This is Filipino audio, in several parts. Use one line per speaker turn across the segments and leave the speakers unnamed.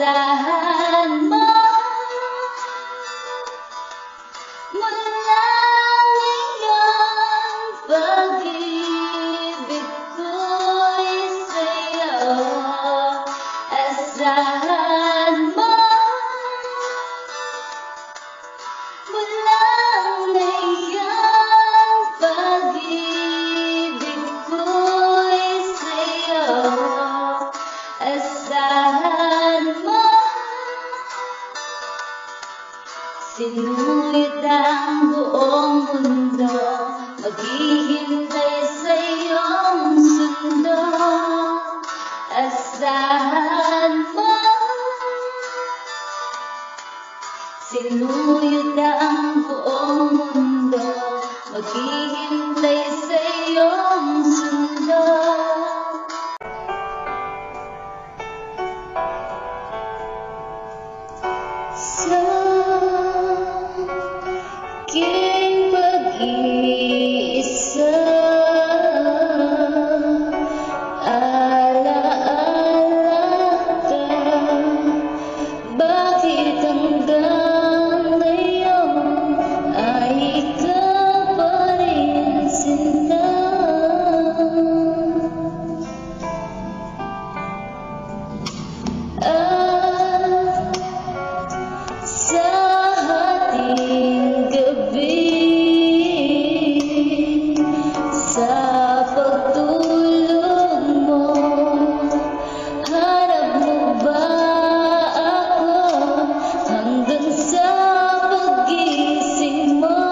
asahan mo mula ngayon, pag-ibig ko'y sa'yo. Asahan mo mula ngayon, pag-ibig ko'y sa'yo. Asahan mo, sinuyod ang buong mundo, maghihintay sa iyong sundo. Asahan mo, sinuyod ang buong mundo, maghihintay sa iyong sundo. Sa aking pag-iisa, ala-ala ka, bakit hanggang ngayon ay ikaw pa rin sinta? Sa hating gabi, sa pagtulog mo, hanap mo ba ako hanggang sa pag-gising mo?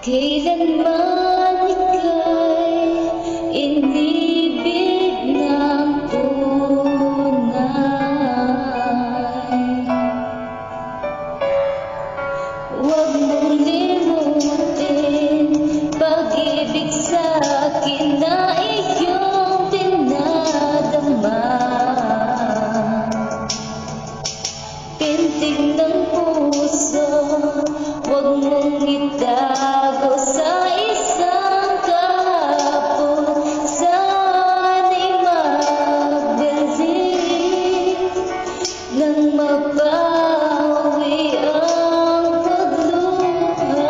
Kailanman ika'y inibig ng tunay, huwag mong limutin pag-ibig sa'kin na iyong dinadama. Pintig ng puso, huwag mong itago sa isang kahapon. Sana'y magbalik nang mabawi ang pagluha.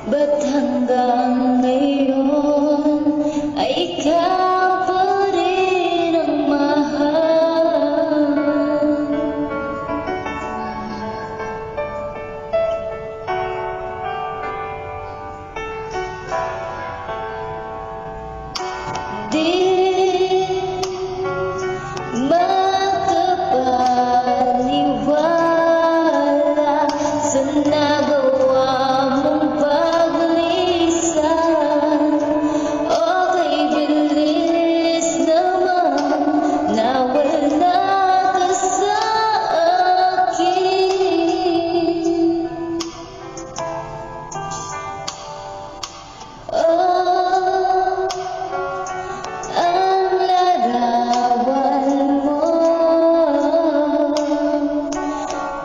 Ba't hanggang ngayon ay ikaw pa rin ang mahal? Di makapaniwala sa nagawa mong paglisan. Okay, bilis naman na wala ka sa akin. Oh, ang larawan mo,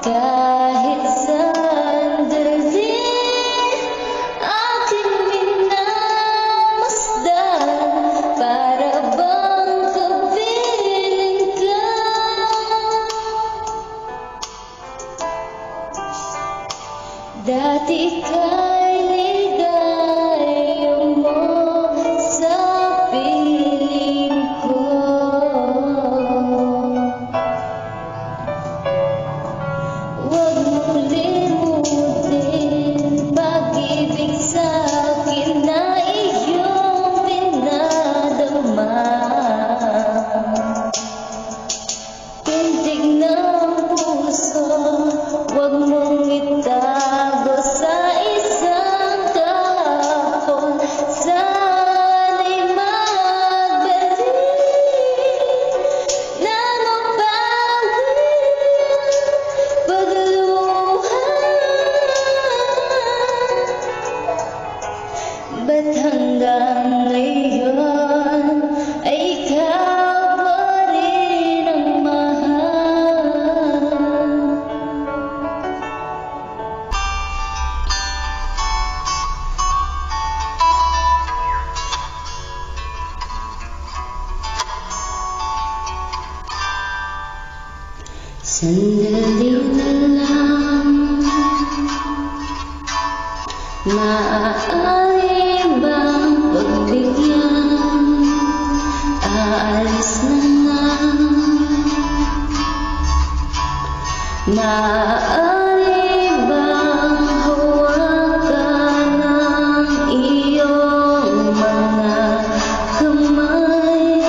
kahit sandali aking minamasdan, para bang kapiling ka. Dati ka'y ligaya mo sa piling ko, huwag mong limutin pag-ibig sa'kin na iyong dinadama. Pintig ng puso, huwag mong itago sa isang kahapon. Sana'y magbalik na mabawi ang pagluha. Ba't hanggang ngayon ay ikaw pa rin ang mahal? lang. Maaari bang pagbigyan? Aalis na lang. Maaari bang hawakan ng iyong mga kamay?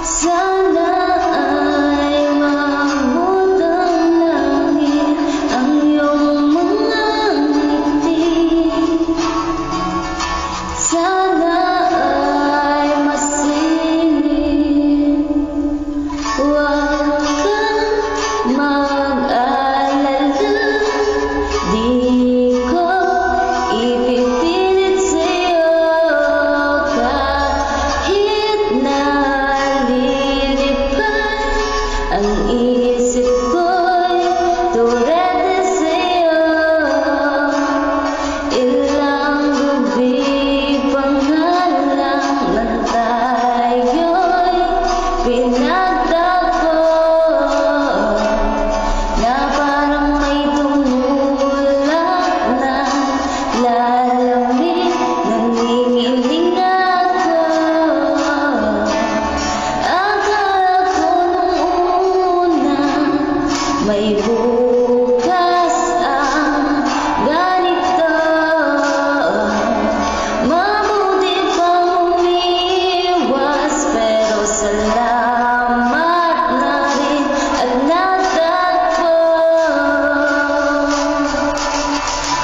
Sana ay maabot ang langit ang iyong mga ngiti. Sana ay masilip. Huwag kang mag-alala, di ko ipipilit sa'yo kahit nalilipad ang isip ko'y turete sa'yo. Ilang gabi pa nga lang na tayo'y pinagtagpo, na parang may tumulak na lalamig, nanginginig ako. Akala ko nung una may bukas ang ganito. Mabuti pang umiwas, pero salamat na rin at natagpo.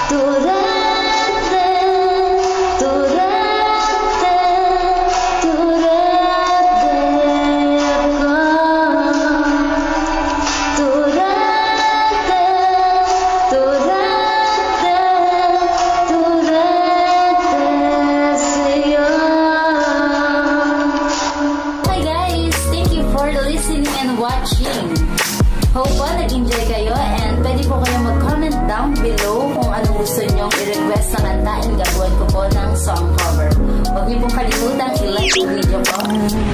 Turete, turete, turete ako. Turete, turete, turete sa'yo. Hi guys! Thank you for listening and watching. Hope po nag-enjoy kayo, and pwede po kayo mag-comment down below kung anong gusto nyong i-request na kanta, and gagawin ko po ng song cover. Huwag niyo pong kalimutan i-like yung video ko,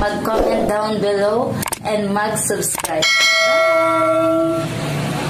mag-comment down below, and mag-subscribe. Bye!